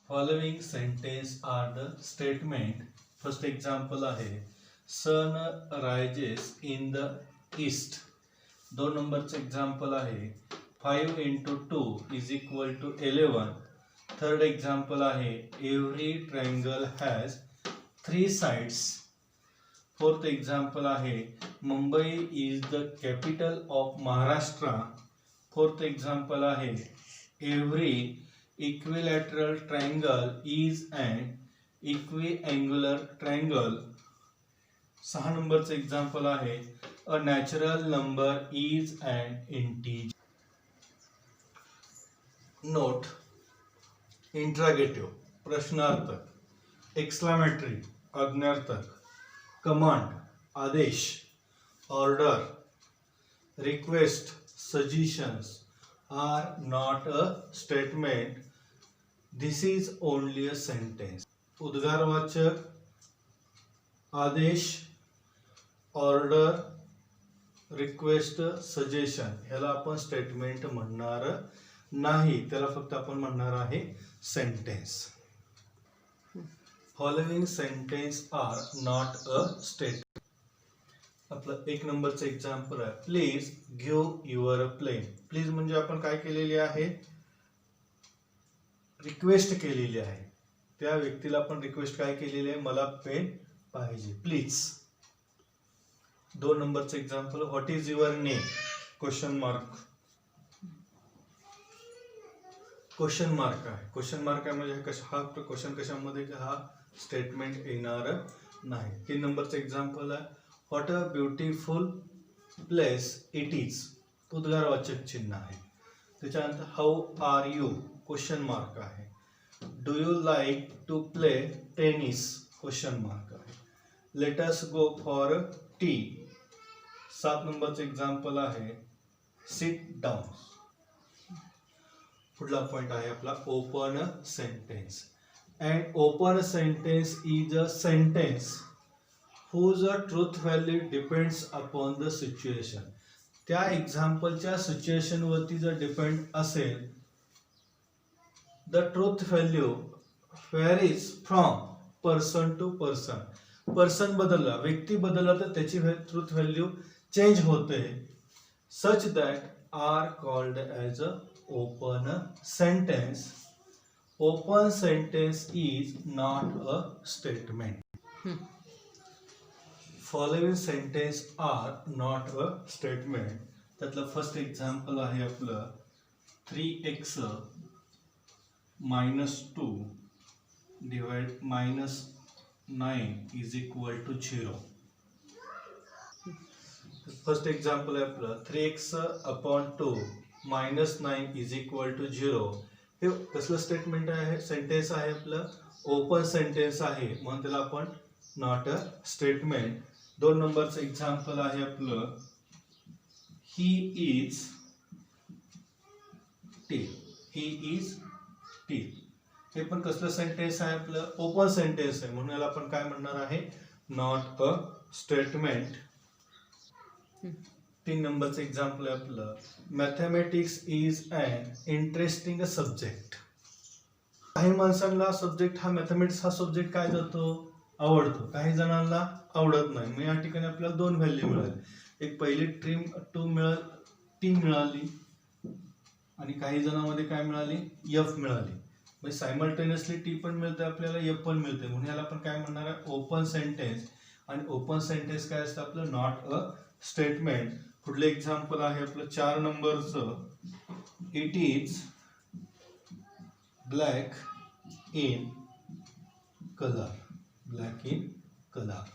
Following sentence are the statement. First example आहे sun rises in the east. 2 नंबरचं example आहे 5 into 2 is equal to 11. Third example आहे every triangle has 3 sides. Fourth example आहे Mumbai is the capital of Maharashtra. Fourth example आहे every equilateral triangle is an equiangular triangle. 6 नंबरचं example आहे a natural number is an integer. Note interrogative प्रश्नार्थक, exclamatory आज्ञार्थक, command आदेश, order, request, suggestions are not a statement. This is only a sentence. उद्गारवाचक, आदेश, order, request, suggestion ह्याला आपण statement म्हणणार नाही, त्याला फक्त आपण म्हणणार आहे sentence. Following sentence are not a statement. आपलं 1 नंबरचं एक्झाम्पल आहे please give your plane. Please म्हणजे आपण काय केलेली आहे, रिक्वेस्ट केलेली आहे. त्या व्यक्तीला आपण रिक्वेस्ट काय केलेली आहे, मला पेन पाहिजे प्लीज. 2 नंबरचं example what is your name question mark. Question mark आहे, क्वेश्चन मार्क आहे म्हणजे हा क्वेश्चन कशामध्ये हा स्टेटमेंट येणार नाही. 3 नंबरचं एक्झाम्पल आहे what a beautiful place it is. उद्गारवाचक चिन्ह आहे. त्याच्यानंतर how are you question mark आहे. Do you like to play tennis question mark आहे. Let us go for tea. 7 नंबरचं एक्झाम्पल आहे सिट डाऊन. पुढला पॉइंट आहे आपला open sentence. And open sentence is a sentence whose truth value depends upon the situation. त्या एक्झाम्पलच्या situation वरती जर depend असेल, the truth value varies from person to person. Person बदलला, व्यक्ती बदलला तर त्याची ट्रूथ व्हॅल्यू चेंज होते. Such that are called as a open sentence. Open sentence is not a statement. Following sentence are not a statement. त्यातलं first example आहे आपलं 3x - 2 divide -9 is equal to 0. First example आहे आपलं 3x upon 2 -9 is equal to 0. हे कसलं statement आहे, sentence आहे आपलं ओपन सेंटेन्स आहे, म्हणून त्याला आपण नॉट अ स्टेटमेंट. 2 नंबरचं एक्झाम्पल आहे आपलं he is T. He is T. हे पण कसलं सेंटेन्स आहे आपलं ओपन सेंटेन्स आहे, म्हणून याला आपण काय म्हणणार आहे नॉट अ स्टेटमेंट. 3 नंबरचं एक्झाम्पल आहे आपलं mathematics is an interesting subject. काही माणसांना सब्जेक्ट हा मॅथमॅटिक्स हा सब्जेक्ट काय जातो आवडतो, काही जणांना आवडत नाही. मग या ठिकाणी आपल्याला 2 व्हॅल्यू मिळाली. एक पहिली टी मिळाली आणि काही जणांमध्ये काय मिळाली एफ मिळाली. म्हणजे सायमल्टेनियसली टी पण मिळते आपल्याला एफ पण मिळते, म्हणून याला आपण काय म्हणणार आहे ओपन सेंटेन्स. आणि ओपन सेंटेन्स काय असतं आपलं नॉट अ स्टेटमेंट. पुढलं एक्झाम्पल आहे आपलं 4 नंबरचं it is black in colour. Black in colour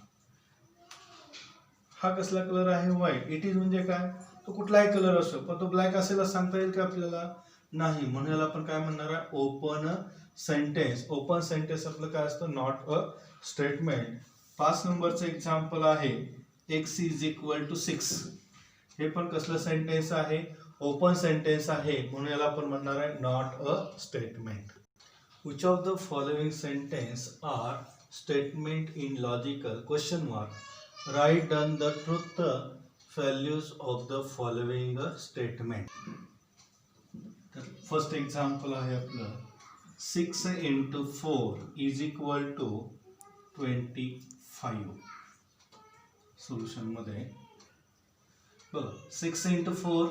हा कसला कलर आहे व्हाईट. इट इज म्हणजे काय, तो कुठलाही कलर असो पण तो ब्लॅक असेल असं सांगता येईल का आपल्याला नाही, म्हणून याला आपण काय म्हणणार आहे ओपन सेंटेन्स. ओपन सेंटेन्स आपलं काय असतं नॉट अ स्टेटमेंट. 5 नंबरचं एक्झाम्पल आहे x इज इक्वल टू 6. हे पण कसलं सेंटेन्स आहे ओपन सेंटेन्स आहे, म्हणून याला आपण म्हणणार आहे not a statement. Which of the following sentence are statement in logical question mark. Write down the truth values of the following statement. तर फर्स्ट एक्झाम्पल आहे आपलं 6 into 4 is equal to 25. Solution मध्ये बघा 6 into 4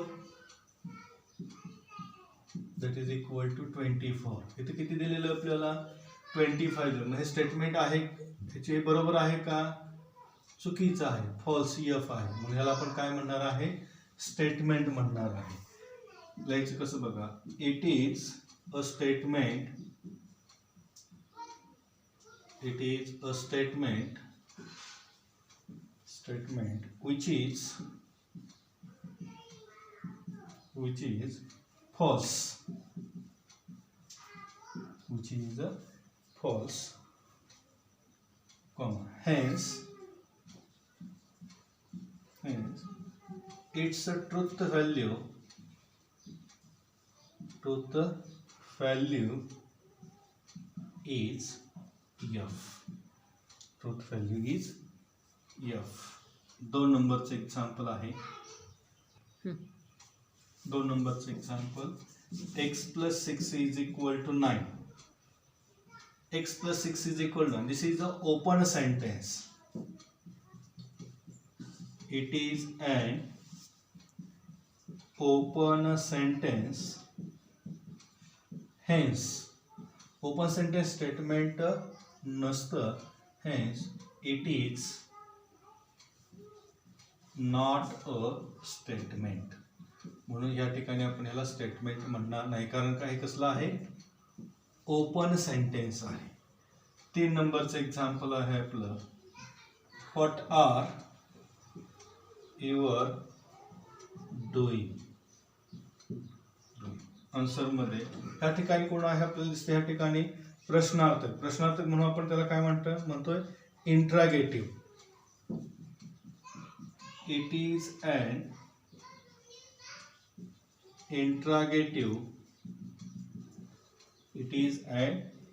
that is equal to 24. इथे किती दिलेलं आपल्याला 25. मग हे स्टेटमेंट आहे त्याचे बरोबर आहे का चुकीचं आहे फॉल्स एफ आहे म्हणून ह्याला आपण काय म्हणणार आहे स्टेटमेंट म्हणणार आहे. लिहायचं कसं बघा it is a statement which is false, comma hence its truth value is f. Truth value is f. 2 नंबरचं एक्झाम्पल आहे. 2 नंबरचं example x plus 6 is equal to 9. x plus 6 is equal to 9. This is an open sentence. It is an open sentence. Hence, open sentence statement नसतं. Hence, it is not a statement. म्हणून या ठिकाणी आपण याला statement म्हणणार नाही कारण काय कसलं आहे ओपन सेंटेन्स आहे. 3 नंबरचं एक्झाम्पल आहे आपलं what are your doing. Answer मध्ये या ठिकाणी कोण आहे आपल्याला दिसते या ठिकाणी प्रश्नार्थक म्हणून आपण त्याला काय म्हणतोय interrogative. It is an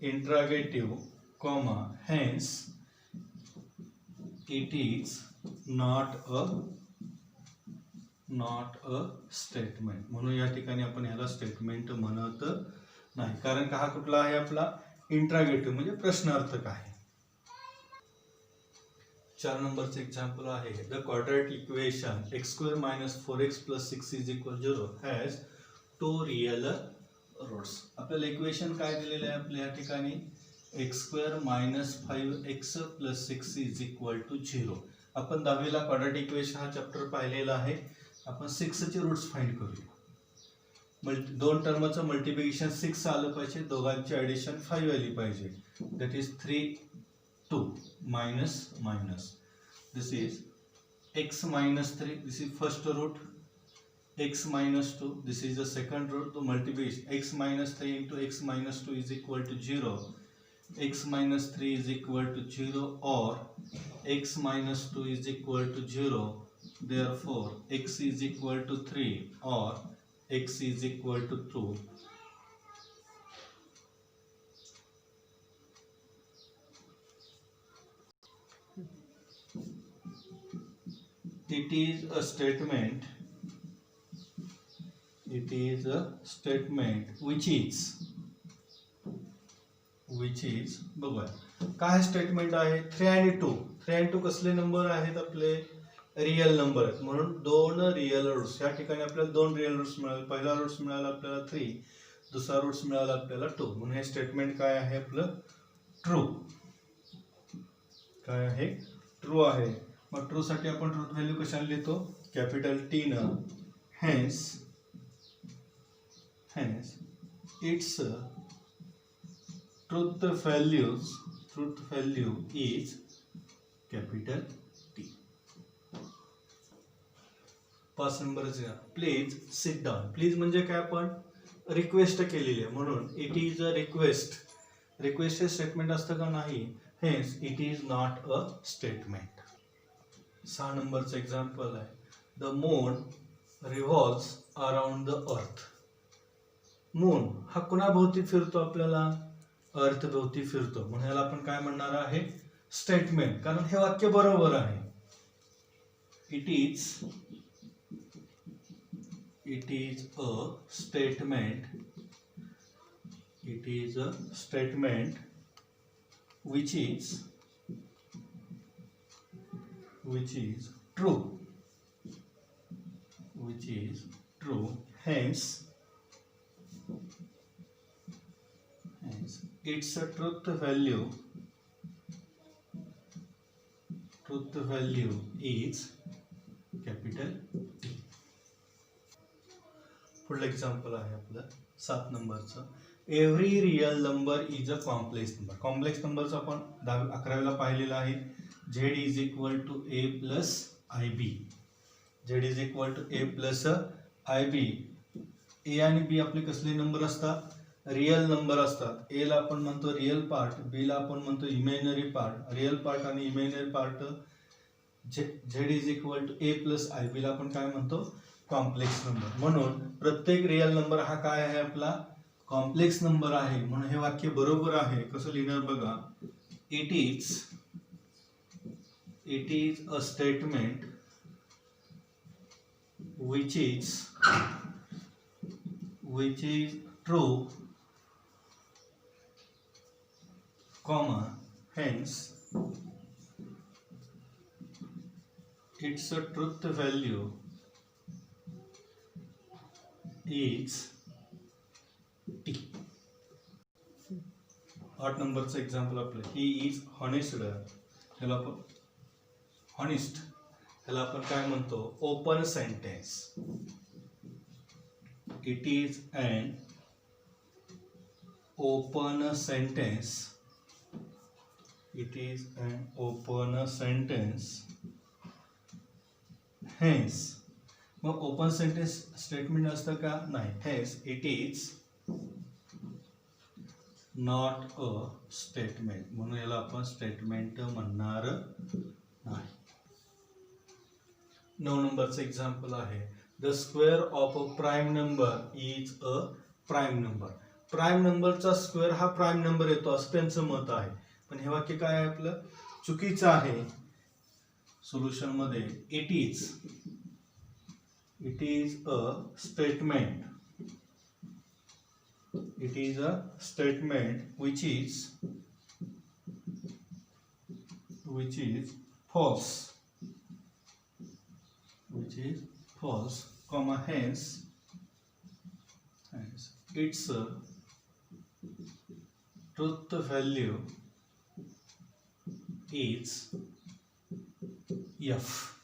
interrogative, comma hence it is not a statement. म्हणून या ठिकाणी आपण ह्याला स्टेटमेंट म्हणत नाही कारण का हा कुठला आहे आपला इंट्रागेटिव्ह म्हणजे प्रश्नार्थक आहे. 4 नंबरचं एक्झाम्पल आहे the quadratic equation x square minus 4x plus 6 is equal to 0 has 2 real roots. आपल्याला इक्वेशन काय दिलेलं आहे आपल्या या ठिकाणी x square minus 5x plus 6 is equal to 0. आपण 10वीला क्वाड्रॅटिक इक्वेशन हा चॅप्टर पाहिलेला आहे. आपण 6 चे रूट्स फाइंड करूया. 2 टर्मचं मल्टिप्लिकेशन 6 आलं पाहिजे दोघांची ऍडिशन 5 आली पाहिजे. That is 3 2 minus this is x minus 3 this is first root x minus 2 this is the second root. तो multiplication x minus 3 into x minus 2 is equal to 0. x minus 3 is equal to 0 or x minus 2 is equal to 0. Therefore x is equal to 3 or x is equal to 2. It is a statement which is बघा काय statement आहे 3 आणि 2 कसले number आहेत आपले real number आहेत म्हणून 2 real roots. या ठिकाणी आपल्याला 2 रियल रूट्स मिळाले. पहिला रूट्स मिळाला आपल्याला 3 दुसरा रूट्स मिळाला आपल्याला 2 म्हणून हे स्टेटमेंट काय आहे आपलं ट्रू. काय आहे ट्रू आहे. मग ट्रू साठी आपण ट्रूथ व्हॅल्यू कशाला लिहितो कॅपिटल T न. Hence it's truth value is capital T. 5 नंबरचा प्लीज सिट डाऊन. प्लीज म्हणजे काय आपण रिक्वेस्ट केलेली आहे म्हणून it is a request. Request हे स्टेटमेंट असतं का नाही. Hence it is not a statement. 6 नंबरचं एक्झाम्पल आहे the moon revolves around the earth. Moon हा कुणाभोवती फिरतो आपल्याला अर्थ भोवती फिरतो म्हणून ह्याला आपण काय म्हणणार आहे स्टेटमेंट कारण हे वाक्य बरोबर आहे. It is a statement It is a statement which is true, hence its a truth value is capital T. पुढलं एक्झाम्पल आहे आपलं 7 नंबरचं. Every real number is a complex number. Complex नंबरचं आपण 11वीला पाहिलेलं आहे. Z is equal to A plus I b. Z is equal to A plus I b. A आणि बी आपले कसले नंबर असतात? रिअल नंबर असतात. ए ला आपण म्हणतो रिअल पार्ट, बी ला आपण म्हणतो इमॅजिनरी पार्ट. रिअल पार्ट आणि imaginary part Z is equal to A plus I B ला आपण काय म्हणतो? Complex number. म्हणून प्रत्येक रिअल नंबर हा काय आहे? आपला कॉम्प्लेक्स नंबर आहे. म्हणून हे वाक्य बरोबर आहे. कसं लिहिणार बघा. It is a statement which is true, comma, hence its a truth value is T. 8 नंबरचं एक्झाम्पल आपलं. He is honest. ह्याला आपण हॉनेस्ट ह्याला आपण काय म्हणतो? Open sentence. It is an open sentence. It is an open sentence. Hence, मग open sentence statement असतं का? नाही. Hence, it is not a statement. म्हणून याला आपण स्टेटमेंट म्हणणार नाही. 9 नंबरचं एक्झाम्पल आहे. The square of a prime number is a prime number. Prime नंबरचा स्क्वेअर हा प्राईम नंबर येतो असं त्यांचं मत आहे. पण हे वाक्य काय आहे आपलं? चुकीचं आहे. सोल्युशन मध्ये it is a statement. It is a statement which is false. Comma, hence its truth value is F.